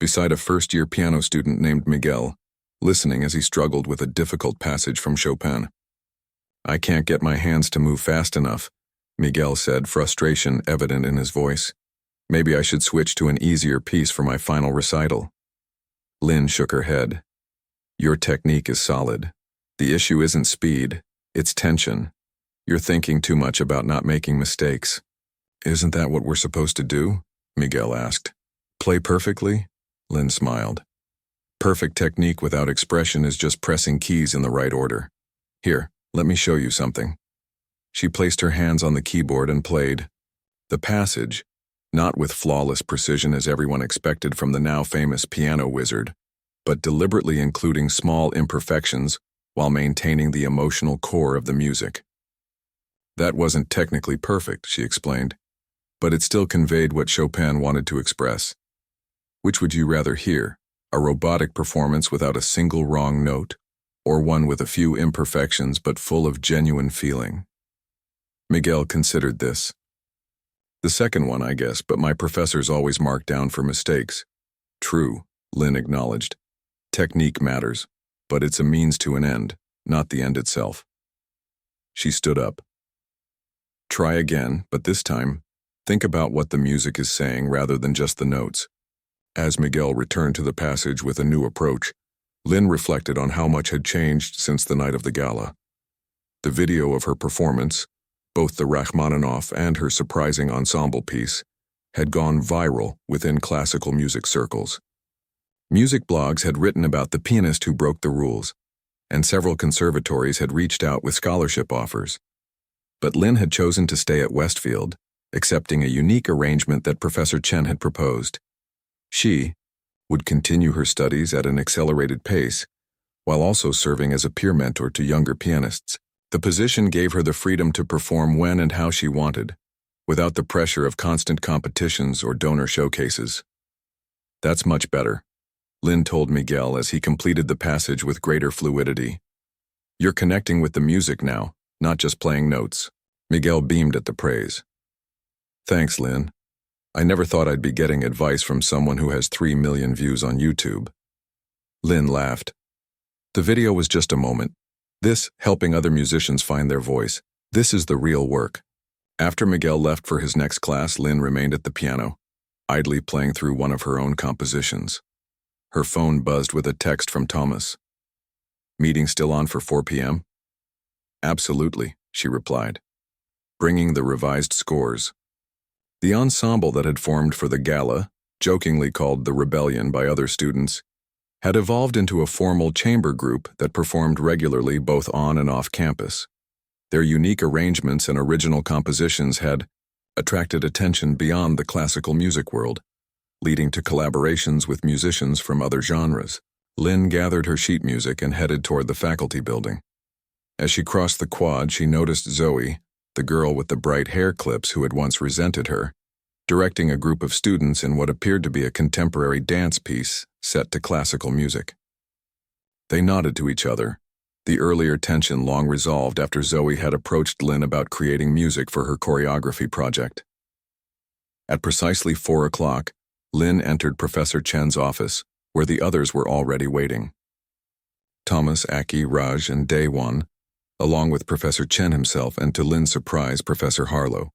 beside a first-year piano student named Miguel, listening as he struggled with a difficult passage from Chopin. "I can't get my hands to move fast enough," Miguel said, frustration evident in his voice. "Maybe I should switch to an easier piece for my final recital." Lynn shook her head. "Your technique is solid. The issue isn't speed, it's tension. You're thinking too much about not making mistakes." "Isn't that what we're supposed to do?" Miguel asked. "Play perfectly?" Lynn smiled. "Perfect technique without expression is just pressing keys in the right order. Here, let me show you something." She placed her hands on the keyboard and played. The passage, not with flawless precision as everyone expected from the now famous piano wizard, but deliberately including small imperfections while maintaining the emotional core of the music. "That wasn't technically perfect," she explained, "but it still conveyed what Chopin wanted to express. Which would you rather hear, a robotic performance without a single wrong note, or one with a few imperfections but full of genuine feeling?" Miguel considered this. "The second one, I guess, but my professors always mark down for mistakes." "True," Lynn acknowledged. "Technique matters, but it's a means to an end, not the end itself." She stood up. Try again, but this time, think about what the music is saying rather than just the notes. As Miguel returned to the passage with a new approach, Lynn reflected on how much had changed since the night of the gala. The video of her performance, both the Rachmaninoff and her surprising ensemble piece, had gone viral within classical music circles. Music blogs had written about the pianist who broke the rules, and several conservatories had reached out with scholarship offers. But Lynn had chosen to stay at Westfield, accepting a unique arrangement that Professor Chen had proposed. She would continue her studies at an accelerated pace, while also serving as a peer mentor to younger pianists. The position gave her the freedom to perform when and how she wanted, without the pressure of constant competitions or donor showcases. That's much better, Lynn told Miguel as he completed the passage with greater fluidity. You're connecting with the music now, not just playing notes. Miguel beamed at the praise. Thanks, Lynn. I never thought I'd be getting advice from someone who has 3 million views on YouTube. Lynn laughed. The video was just a moment. This, helping other musicians find their voice. This is the real work. After Miguel left for his next class, Lynn remained at the piano, idly playing through one of her own compositions. Her phone buzzed with a text from Thomas. Meeting still on for 4 p.m.? Absolutely, she replied, bringing the revised scores. The ensemble that had formed for the gala, jokingly called the Rebellion by other students, had evolved into a formal chamber group that performed regularly both on and off campus. Their unique arrangements and original compositions had attracted attention beyond the classical music world, leading to collaborations with musicians from other genres. Lynn gathered her sheet music and headed toward the faculty building. As she crossed the quad, she noticed Zoe, the girl with the bright hair clips who had once resented her, directing a group of students in what appeared to be a contemporary dance piece set to classical music. They nodded to each other, the earlier tension long resolved after Zoe had approached Lynn about creating music for her choreography project. At precisely 4 o'clock, Lynn entered Professor Chen's office, where the others were already waiting. Thomas, Aki, Raj, and Daewon, along with Professor Chen himself and, to Lynn's surprise, Professor Harlow.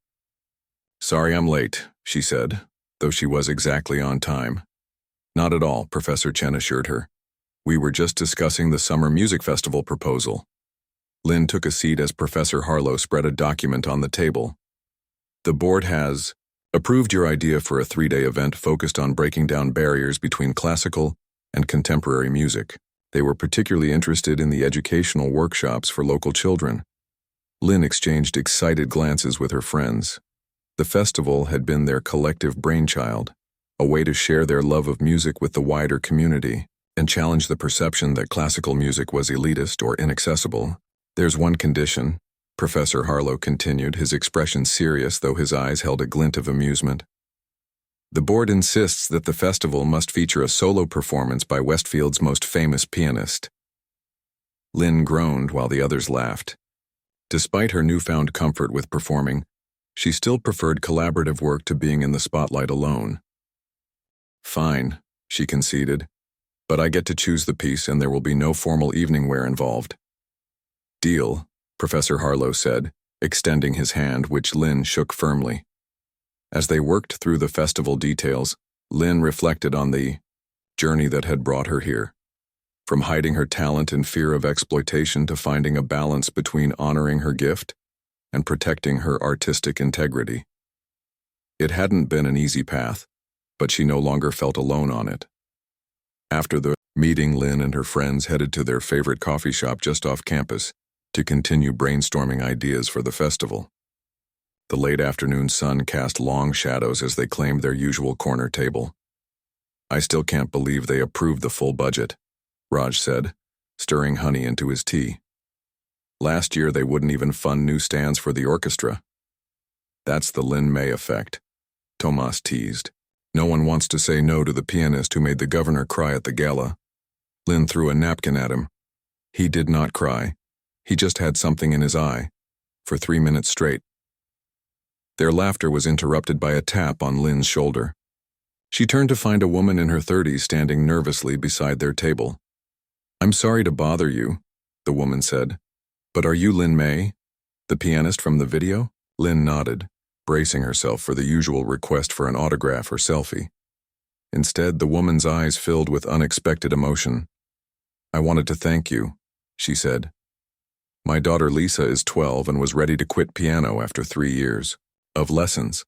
Sorry I'm late, she said, though she was exactly on time. Not at all, Professor Chen assured her. We were just discussing the Summer Music Festival proposal. Lynn took a seat as Professor Harlow spread a document on the table. The board has approved your idea for a 3-day event focused on breaking down barriers between classical and contemporary music. They were particularly interested in the educational workshops for local children. Lynn exchanged excited glances with her friends. The festival had been their collective brainchild, a way to share their love of music with the wider community and challenge the perception that classical music was elitist or inaccessible. There's one condition, Professor Harlow continued, his expression serious though his eyes held a glint of amusement. The board insists that the festival must feature a solo performance by Westfield's most famous pianist. Lynn groaned while the others laughed. Despite her newfound comfort with performing, she still preferred collaborative work to being in the spotlight alone. Fine, she conceded, but I get to choose the piece and there will be no formal evening wear involved. Deal, Professor Harlow said, extending his hand, which Lynn shook firmly. As they worked through the festival details, Lynn reflected on the journey that had brought her here. From hiding her talent in fear of exploitation to finding a balance between honoring her gift and protecting her artistic integrity. It hadn't been an easy path, but she no longer felt alone on it. After the meeting, Lynn and her friends headed to their favorite coffee shop just off campus to continue brainstorming ideas for the festival. The late afternoon sun cast long shadows as they claimed their usual corner table. I still can't believe they approved the full budget, Raj said, stirring honey into his tea. Last year they wouldn't even fund new stands for the orchestra. That's the Lin May effect, Tomas teased. No one wants to say no to the pianist who made the governor cry at the gala. Lin threw a napkin at him. He did not cry. He just had something in his eye. For 3 minutes straight. Their laughter was interrupted by a tap on Lin's shoulder. She turned to find a woman in her 30s standing nervously beside their table. I'm sorry to bother you, the woman said. But are you Lin May, the pianist from the video? Lynn nodded, bracing herself for the usual request for an autograph or selfie. Instead, the woman's eyes filled with unexpected emotion. "I wanted to thank you," she said. "My daughter Lisa is 12 and was ready to quit piano after 3 years of lessons.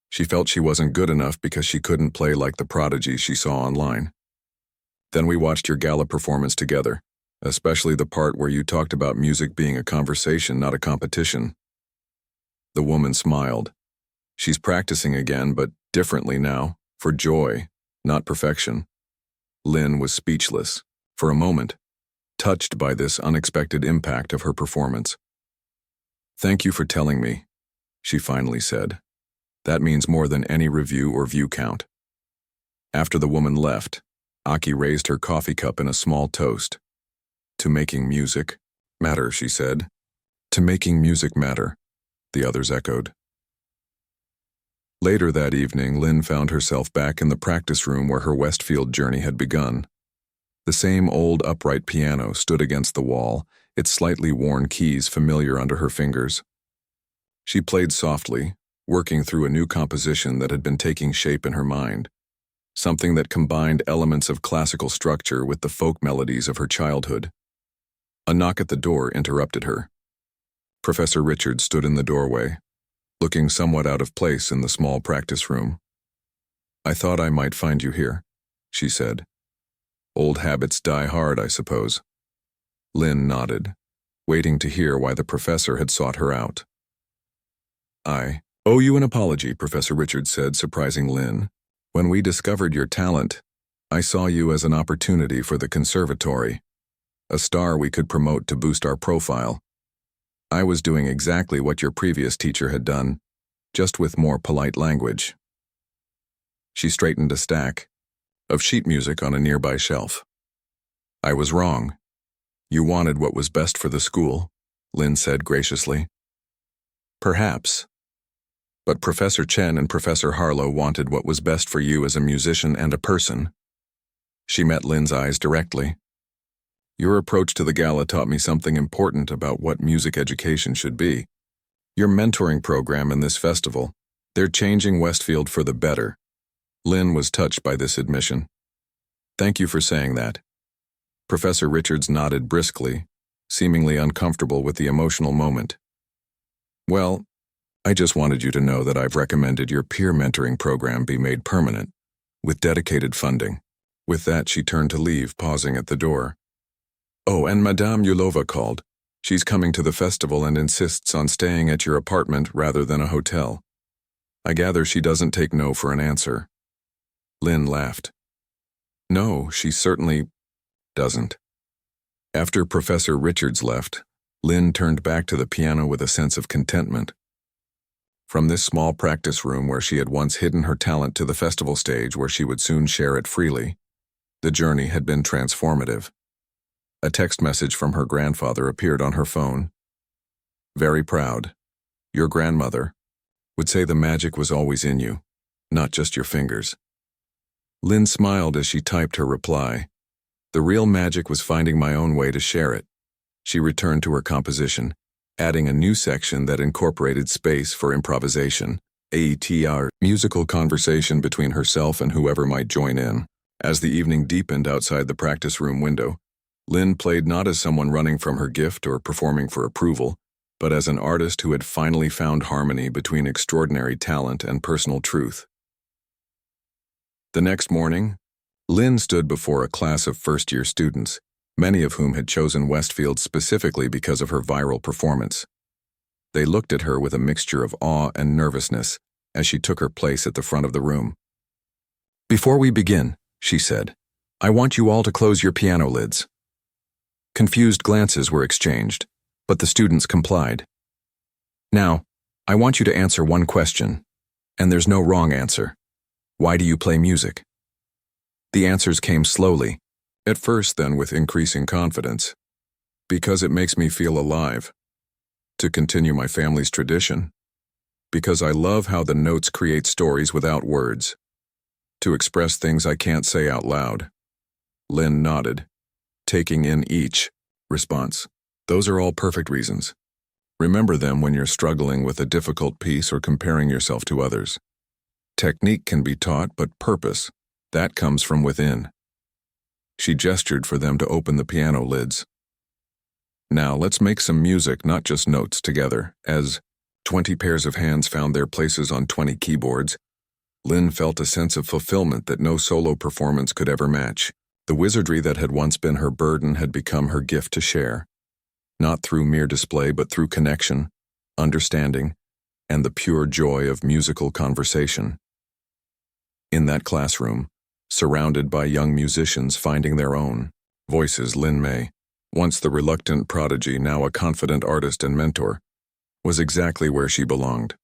She felt she wasn't good enough because she couldn't play like the prodigies she saw online. Then we watched your gala performance together, especially the part where you talked about music being a conversation, not a competition." The woman smiled. She's practicing again, but differently now, for joy, not perfection. Lynn was speechless, for a moment, touched by this unexpected impact of her performance. "Thank you for telling me," she finally said. "That means more than any review or view count." After the woman left, Aki raised her coffee cup in a small toast. "To making music matter," she said. "To making music matter," the others echoed. Later that evening, Lynn found herself back in the practice room where her Westfield journey had begun. The same old upright piano stood against the wall, its slightly worn keys familiar under her fingers. She played softly, working through a new composition that had been taking shape in her mind, something that combined elements of classical structure with the folk melodies of her childhood. A knock at the door interrupted her. Professor Richard stood in the doorway, looking somewhat out of place in the small practice room. "I thought I might find you here," she said. "Old habits die hard, I suppose." Lynn nodded, waiting to hear why the professor had sought her out. "I owe you an apology," Professor Richard said, surprising Lynn. "When we discovered your talent, I saw you as an opportunity for the conservatory, a star we could promote to boost our profile. I was doing exactly what your previous teacher had done, just with more polite language." She straightened a stack of sheet music on a nearby shelf. "I was wrong. You wanted what was best for the school," Lynn said graciously. "Perhaps. But Professor Chen and Professor Harlow wanted what was best for you as a musician and a person." She met Lynn's eyes directly. "Your approach to the gala taught me something important about what music education should be. Your mentoring program and this festival, they're changing Westfield for the better." Lynn was touched by this admission. "Thank you for saying that." Professor Richards nodded briskly, seemingly uncomfortable with the emotional moment. "Well, I just wanted you to know that I've recommended your peer mentoring program be made permanent, with dedicated funding." With that, she turned to leave, pausing at the door. "Oh, and Madame Yulova called. She's coming to the festival and insists on staying at your apartment rather than a hotel. I gather she doesn't take no for an answer." Lynn laughed. "No, she certainly doesn't." After Professor Richards left, Lynn turned back to the piano with a sense of contentment. From this small practice room where she had once hidden her talent to the festival stage where she would soon share it freely, the journey had been transformative. A text message from her grandfather appeared on her phone. "Very proud. Your grandmother would say the magic was always in you, not just your fingers." Lynn smiled as she typed her reply. The real magic was finding my own way to share it. She returned to her composition, adding a new section that incorporated space for improvisation, AETR, musical conversation between herself and whoever might join in. As the evening deepened outside the practice room window, Lynn played not as someone running from her gift or performing for approval, but as an artist who had finally found harmony between extraordinary talent and personal truth. The next morning, Lynn stood before a class of first-year students, many of whom had chosen Westfield specifically because of her viral performance. They looked at her with a mixture of awe and nervousness as she took her place at the front of the room. "Before we begin," she said, "I want you all to close your piano lids." Confused glances were exchanged, but the students complied. "Now, I want you to answer one question, and there's no wrong answer. Why do you play music?" The answers came slowly, at first then with increasing confidence. "Because it makes me feel alive. To continue my family's tradition. Because I love how the notes create stories without words. To express things I can't say out loud." Lynn nodded, taking in each response. "Those are all perfect reasons. Remember them when you're struggling with a difficult piece or comparing yourself to others. Technique can be taught, but purpose, that comes from within. She gestured for them to open the piano lids. Now let's make some music, not just notes, together. As 20 pairs of hands found their places on 20 keyboards, Lynn felt a sense of fulfillment that no solo performance could ever match. The wizardry that had once been her burden had become her gift to share, not through mere display but through connection, understanding, and the pure joy of musical conversation. In that classroom, surrounded by young musicians finding their own voices, Lynn May, once the reluctant prodigy, now a confident artist and mentor, was exactly where she belonged.